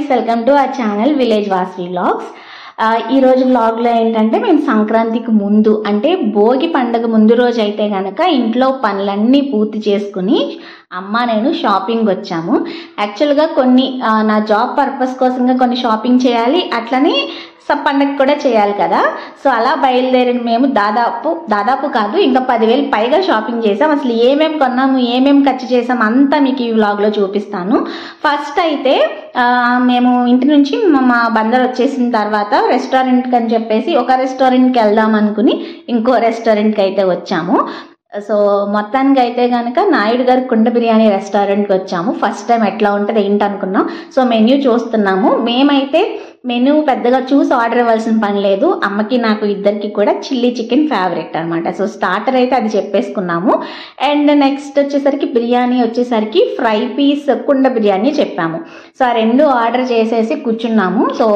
Friends, welcome to our channel village Vasavi vlogs. ఈ రోజు వ్లాగ్లో ఏంటంటే మేము సంక్రాంతికి ముందు అంటే భోగి పండుగ ముందు రోజు అయితే కనుక ఇంట్లో పనులన్నీ పూర్తి చేసుకుని నేను షాపింగ్ వచ్చాము. యాక్చువల్గా కొన్ని నా జాబ్ పర్పస్ కోసంగా కొన్ని షాపింగ్ చేయాలి, అట్లనే పండగ కూడా చేయాలి కదా. సో అలా బయలుదేరిన మేము దాదాపు కాదు ఇంకా 10,000 పైగా షాపింగ్ చేసాం. అసలు ఏమేమి కొన్నాము, ఏమేమి ఖర్చు చేసాం అంతా మీకు ఈ వ్లాగ్లో చూపిస్తాను. ఫస్ట్ అయితే మేము ఇంటి నుంచి మా బందర్ వచ్చేసిన తర్వాత రెస్టారెంట్కి అని చెప్పేసి ఒక రెస్టారెంట్కి వెళ్దాం అనుకుని ఇంకో రెస్టారెంట్కి అయితే వచ్చాము. సో మొత్తానికి అయితే కనుక నాయుడు గారి కుండ బిర్యానీ రెస్టారెంట్కి వచ్చాము. ఫస్ట్ టైం ఎట్లా ఉంటుంది ఏంటి అనుకున్నాం. సో మెన్యూ చూస్తున్నాము. మేమైతే మెనూ పెద్దగా చూసి ఆర్డర్ ఇవ్వాల్సిన పని లేదు. అమ్మకి నాకు ఇద్దరికి కూడా చిల్లీ చికెన్ ఫేవరెట్ అనమాట. సో స్టార్టర్ అయితే అది చెప్పేసుకున్నాము. అండ్ నెక్స్ట్ వచ్చేసరికి బిర్యానీ వచ్చేసరికి ఫ్రై పీస్ కుండ బిర్యానీ చెప్పాము. సో ఆ రెండు ఆర్డర్ చేసేసి కూర్చున్నాము. సో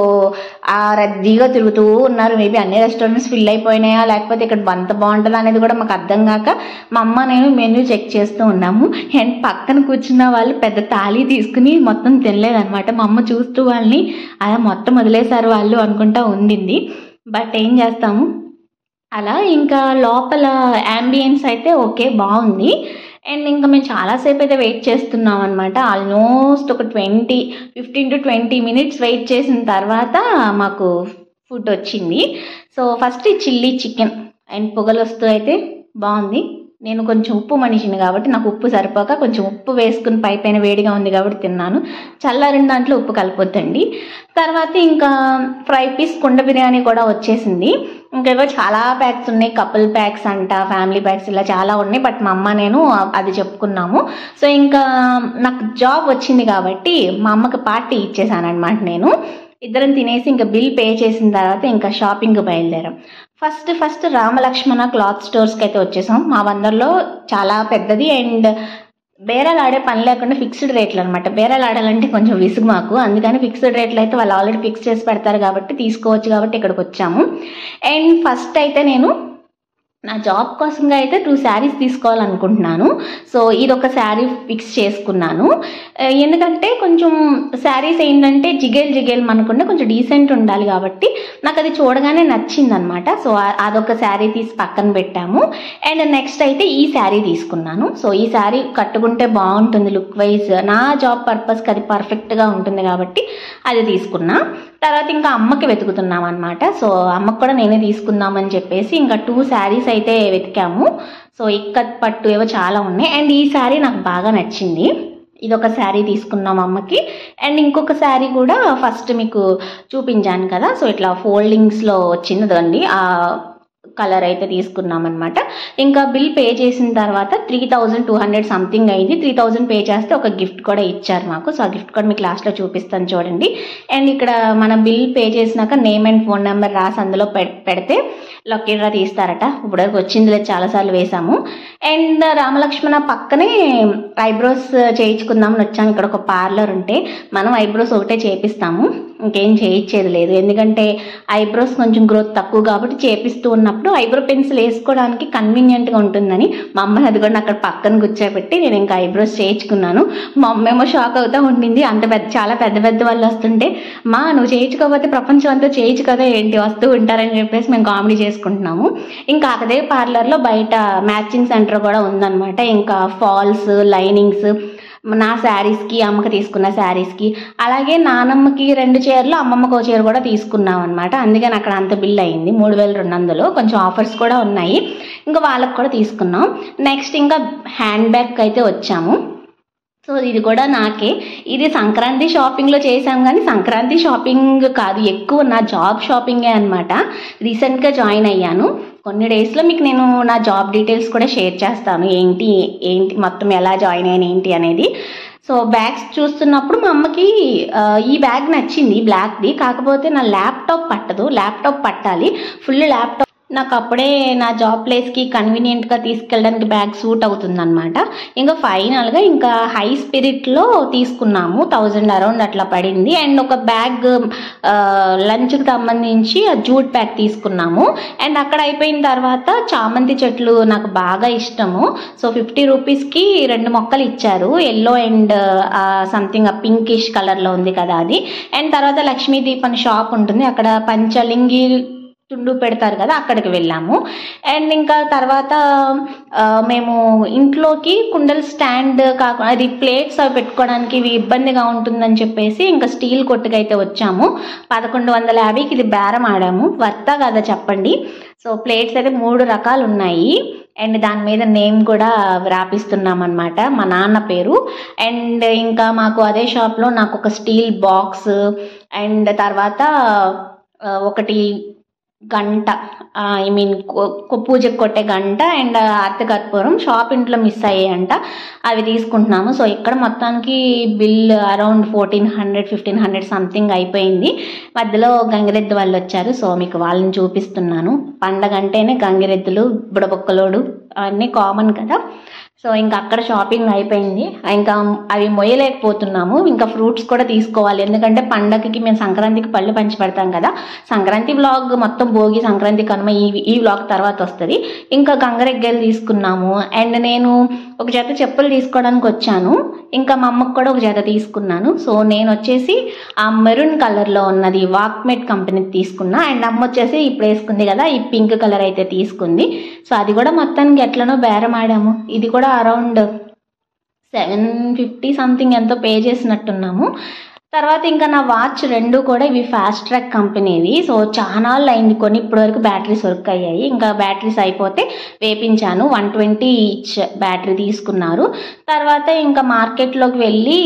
ఆ రద్దీగా తిరుగుతూ ఉన్నారు. మేబీ అన్ని రెస్టారెంట్స్ ఫిల్ అయిపోయినాయా లేకపోతే ఇక్కడ అంత బాగుంటుందా అనేది కూడా మాకు అర్థం కాక మా అమ్మ నేను మెనూ చెక్ చేస్తూ ఉన్నాము. అండ్ పక్కన కూర్చున్న వాళ్ళు పెద్ద తాళి తీసుకుని మొత్తం తినలేదనమాట. మా అమ్మ చూస్తూ వాళ్ళని అలా మొత్తం వదిలేశారు వాళ్ళు అనుకుంటా ఉండింది. బట్ ఏం చేస్తాము, అలా ఇంకా లోపల యాంబియన్స్ అయితే ఓకే బాగుంది. అండ్ ఇంకా మేము చాలాసేపు అయితే వెయిట్ చేస్తున్నాం అనమాట. ఆల్మోస్ట్ ఒక 15 to 20 minutes వెయిట్ చేసిన తర్వాత మాకు ఫుడ్ వచ్చింది. So first chilli chicken and పొగలు వస్తూ అయితే బాగుంది. నేను కొంచెం ఉప్పు మనిషిని కాబట్టి నాకు ఉప్పు సరిపోక కొంచెం ఉప్పు వేసుకుని పైన వేడిగా ఉంది కాబట్టి తిన్నాను. చల్లారిన దాంట్లో ఉప్పు కలిపొద్దండి. తర్వాత ఇంకా ఫ్రై పీస్ కుండ బిర్యానీ కూడా వచ్చేసింది. ఇంకేవో చాలా ప్యాక్స్ ఉన్నాయి, కపుల్ ప్యాక్స్ అంట, ఫ్యామిలీ ప్యాక్స్ ఇలా చాలా ఉన్నాయి. బట్ మా అమ్మ నేను అది చెప్పుకున్నాము. సో ఇంకా నాకు జాబ్ వచ్చింది కాబట్టి మా అమ్మకి పార్టీ ఇచ్చేసాను అనమాట. నేను ఇద్దరం తినేసి ఇంకా బిల్ పే చేసిన తర్వాత ఇంకా షాపింగ్ బయలుదేరాం. ఫస్ట్ రామలక్ష్మణ క్లాత్ స్టోర్స్కి అయితే వచ్చేసాం. మా బందర్లో చాలా పెద్దది అండ్ బేరాలు ఆడే పని లేకుండా ఫిక్స్డ్ రేట్లు అనమాట. బేరాలు ఆడాలంటే కొంచెం విసుగు మాకు, అందుకని ఫిక్స్డ్ రేట్లు అయితే వాళ్ళు ఆల్రెడీ ఫిక్స్ చేసి పెడతారు కాబట్టి తీసుకోవచ్చు కాబట్టి ఇక్కడికి వచ్చాము. అండ్ ఫస్ట్ అయితే నేను నా జాబ్ కోసంగా అయితే 2 శారీస్ తీసుకోవాలనుకుంటున్నాను. సో ఇది ఒక శారీ ఫిక్స్ చేసుకున్నాను. ఎందుకంటే కొంచెం శారీస్ ఏంటంటే జిగేల్ మనకుండా కొంచెం డీసెంట్ ఉండాలి కాబట్టి నాకు అది చూడగానే నచ్చిందనమాట. సో అదొక శారీ తీసి పక్కన పెట్టాము. అండ్ నెక్స్ట్ అయితే ఈ శారీ తీసుకున్నాను. సో ఈ శారీ కట్టుకుంటే బాగుంటుంది లుక్ వైజ్, నా జాబ్ పర్పస్కి అది పర్ఫెక్ట్గా ఉంటుంది కాబట్టి అది తీసుకున్నా. తర్వాత ఇంకా అమ్మకి వెతుకుతున్నాం అనమాట. సో అమ్మకు కూడా నేనే తీసుకుందామని చెప్పేసి ఇంకా 2 శారీస్ అయితే వెతికాము. సో ఇక్కత్ పట్టు ఏవో చాలా ఉన్నాయి. అండ్ ఈ శారీ నాకు బాగా నచ్చింది. ఇదొక శారీ తీసుకున్నాం అమ్మకి. అండ్ ఇంకొక శారీ కూడా ఫస్ట్ మీకు చూపించాను కదా, సో ఇట్లా ఫోల్డింగ్స్లో వచ్చిందండి. ఆ కలర్ అయితే తీసుకున్నాం అనమాట. ఇంకా బిల్ పే చేసిన తర్వాత 3,200 సంథింగ్ అయింది. 3,000 పే చేస్తే ఒక గిఫ్ట్ కూడా ఇచ్చారు మాకు. సో ఆ గిఫ్ట్ కూడా మీకు లాస్ట్లో చూపిస్తాను చూడండి. అండ్ ఇక్కడ మన బిల్ పే చేసినాక నేమ్ అండ్ ఫోన్ నెంబర్ రాసి అందులో పెడితే లక్కీ డ్రా తీస్తారట. ఇప్పటివరకు వచ్చింది లేదు, చాలాసార్లు వేసాము. అండ్ రామలక్ష్మణ పక్కనే ఐబ్రోస్ చేయించుకుందామని వచ్చాము. ఇక్కడ ఒక పార్లర్ ఉంటే మనం ఐబ్రోస్ ఒకటే చేపిస్తాము, ఇంకేం చేయించేది లేదు. ఎందుకంటే ఐబ్రోస్ కొంచెం గ్రోత్ తక్కువ కాబట్టి చేపిస్తూ ఉన్నప్పుడు ఐబ్రో పెన్సిల్ వేసుకోవడానికి కన్వీనియంట్గా ఉంటుందని మా అమ్మని అది కూడా అక్కడ పక్కన కూర్చోబెట్టి నేను ఇంకా ఐబ్రోస్ చేయించుకున్నాను. మా అమ్మ ఏమో షాక్ అవుతూ ఉండింది. చాలా పెద్ద వాళ్ళు వస్తుంటే, మా నువ్వు చేయించుకోకపోతే ప్రపంచం అంతా చేయొచ్చు కదా ఏంటి, వస్తూ ఉంటారని చెప్పేసి మేము కామెడీ చేసుకుంటున్నాము. ఇంకా అదే పార్లర్లో బయట మ్యాచింగ్ సెంటర్ కూడా ఉందన్నమాట. ఇంకా ఫాల్స్, లైనింగ్స్ నా శారీస్కి, అమ్మకి తీసుకున్న శారీస్కి, అలాగే నానమ్మకి 2 చీరలు, అమ్మమ్మకి ఒక చీర కూడా తీసుకున్నాం అనమాట. అందుకని అక్కడ అంత బిల్ అయింది 3,200. కొంచెం ఆఫర్స్ కూడా ఉన్నాయి, ఇంకా వాళ్ళకి కూడా తీసుకున్నాం. నెక్స్ట్ ఇంకా హ్యాండ్ బ్యాగ్ అయితే వచ్చాము. సో ఇది కూడా నాకే, ఇది సంక్రాంతి షాపింగ్లో చేశాం కానీ సంక్రాంతి షాపింగ్ కాదు, ఎక్కువ నా జాబ్ షాపింగే అనమాట. రీసెంట్గా జాయిన్ అయ్యాను. కొన్ని డేస్లో మీకు నేను నా జాబ్ డీటెయిల్స్ కూడా షేర్ చేస్తాను, ఏంటి మొత్తం ఎలా జాయిన్ అయ్యాను ఏంటి అనేది. సో బ్యాగ్స్ చూస్తున్నప్పుడు మా అమ్మకి ఈ బ్యాగ్ నచ్చింది బ్లాక్ది. కాకపోతే నా ల్యాప్టాప్ పట్టదు, ల్యాప్టాప్ పట్టాలి, ఫుల్ ల్యాప్టాప్ నాకు అప్పుడే నా జాబ్ ప్లేస్కి కన్వీనియంట్గా తీసుకెళ్ళడానికి బ్యాగ్ సూట్ అవుతుందన్నమాట. ఇంకా ఫైనల్గా ఇంకా హై స్పిరిట్లో తీసుకున్నాము, 1000 అరౌండ్ అట్లా పడింది. అండ్ ఒక బ్యాగ్ లంచ్కి సంబంధించి జూట్ బ్యాగ్ తీసుకున్నాము. అండ్ అక్కడ అయిపోయిన తర్వాత చామంతి చెట్లు నాకు బాగా ఇష్టము. సో 50 రూపీస్కి 2 మొక్కలు ఇచ్చారు, ఎల్లో అండ్ సంథింగ్ పింకిష్ కలర్లో ఉంది కదా అది. అండ్ తర్వాత లక్ష్మీదీప్ అని షాప్ ఉంటుంది, అక్కడ పంచలింగి తుండు పెడతారు కదా, అక్కడికి వెళ్ళాము. అండ్ ఇంకా తర్వాత మేము ఇంట్లోకి కుండలు స్టాండ్ కాకుండా అది ప్లేట్స్ అవి పెట్టుకోవడానికి ఇవి ఇబ్బందిగా ఉంటుందని చెప్పేసి ఇంకా స్టీల్ కొట్టుకైతే వచ్చాము. 1150కి ఇది బేరం ఆడాము, వర్తా కదా చెప్పండి. సో ప్లేట్స్ అయితే 3 రకాలు ఉన్నాయి. అండ్ దాని మీద నేమ్ కూడా వ్రాపిస్తున్నాం అనమాట, మా నాన్న పేరు. అండ్ ఇంకా మాకు అదే షాప్లో నాకు ఒక స్టీల్ బాక్స్ అండ్ తర్వాత ఒకటి గంట, ఐ మీన్ పూజకు కొట్టే గంట అండ్ అర్ధకర్పూరం షాప్ ఇంట్లో మిస్ అయ్యాయంట, అవి తీసుకుంటున్నాము. సో ఇక్కడ మొత్తానికి బిల్ అరౌండ్ 1400-1500 సంథింగ్ అయిపోయింది. మధ్యలో గంగిరెద్దు వాళ్ళు వచ్చారు, సో మీకు వాళ్ళని చూపిస్తున్నాను. పండగ అంటేనే గంగిరెద్దులు, బుడబొక్కలోడు అన్నీ కామన్ కదా. సో ఇంకా అక్కడ షాపింగ్ అయిపోయింది, ఇంకా అవి మొయ్యలేకపోతున్నాము. ఇంకా ఫ్రూట్స్ కూడా తీసుకోవాలి, ఎందుకంటే పండగకి మేము సంక్రాంతికి పళ్ళు పంచి పెడతాం కదా. సంక్రాంతి వ్లాగ్ మొత్తం భోగి, సంక్రాంతి, కనుమ ఈ వ్లాగ్ తర్వాత వస్తుంది. ఇంకా గంగరెగ్గలు తీసుకున్నాము. అండ్ నేను ఒక జత చెప్పులు తీసుకోవడానికి వచ్చాను, ఇంకా మా అమ్మకు కూడా ఒక జత తీసుకున్నాను. సో నేను వచ్చేసి ఆ మెరూన్ కలర్లో ఉన్నది వాక్మెట్ కంపెనీ తీసుకున్నా. అండ్ అమ్మ వచ్చేసి ఇప్పుడు వేసుకుంది కదా ఈ పింక్ కలర్ అయితే తీసుకుంది. సో అది కూడా మొత్తానికి ఎట్లనో బేరం ఆడాము. ఇది కూడా అరౌండ్ 750 సంథింగ్ ఎంతో పే చేసినట్టున్నాము. తర్వాత ఇంకా నా వాచ్ 2 కూడా ఇవి ఫాస్ట్ ట్రాక్ కంపెనీవి. సో చాలా అయింది కొని, ఇప్పటివరకు బ్యాటరీస్ వర్క్ అయ్యాయి. ఇంకా బ్యాటరీస్ అయిపోతే వేపించాను, 120 ఈచ్ బ్యాటరీ తీసుకున్నారు. తర్వాత ఇంకా మార్కెట్లోకి వెళ్ళి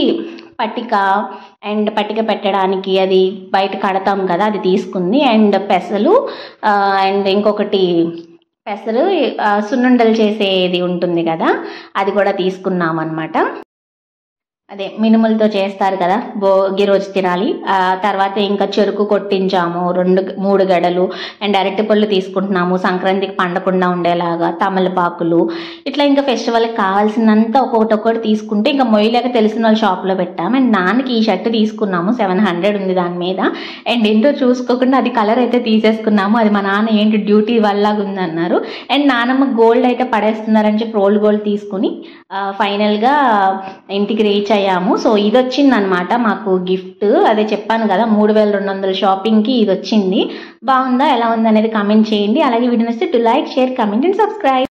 పట్టిక అండ్ పట్టిక పెట్టడానికి అది బయట కడతాం కదా, అది తీసుకుంది. అండ్ పెసలు అండ్ ఇంకొకటి పెసలు సున్నుండలు చేసేది ఉంటుంది కదా, అది కూడా తీసుకున్నాం అనమాట. అదే మినుములతో చేస్తారు కదా, భోగి రోజు తినాలి. తర్వాత ఇంకా చెరుకు కొట్టించాము 2-3 గడలు. అండ్ అరటిపళ్ళు తీసుకుంటున్నాము సంక్రాంతికి పండకుండా ఉండేలాగా, తమలపాకులు, ఇట్లా ఇంకా ఫెస్టివల్కి కావాల్సినంత ఒక్కొక్కటి తీసుకుంటే ఇంకా మొయ్యలేక తెలిసిన వాళ్ళ షాప్లో పెట్టాము. అండ్ నాన్నకి ఈ షర్ట్ తీసుకున్నాము, 700 ఉంది దాని మీద. అండ్ ఏంటో చూసుకోకుండా అది కలర్ అయితే తీసేసుకున్నాము, అది మా నాన్న ఏంటి డ్యూటీ వల్లగా ఉందన్నారు. అండ్ నాన్నమ్మ గోల్డ్ అయితే పడేస్తున్నారని చెప్పి రోల్డ్ గోల్డ్ తీసుకుని ఫైనల్గా ఇంటికి రీచ్ అయ్యాము. సో ఇది వచ్చిందనమాట మాకు గిఫ్ట్, అదే చెప్పాను కదా 3200 షాపింగ్కి ఇది వచ్చింది. బాగుందా, ఎలా ఉంది అనేది కామెంట్ చేయండి. అలాగే వీడియో నచ్చితే to like, share, comment and subscribe.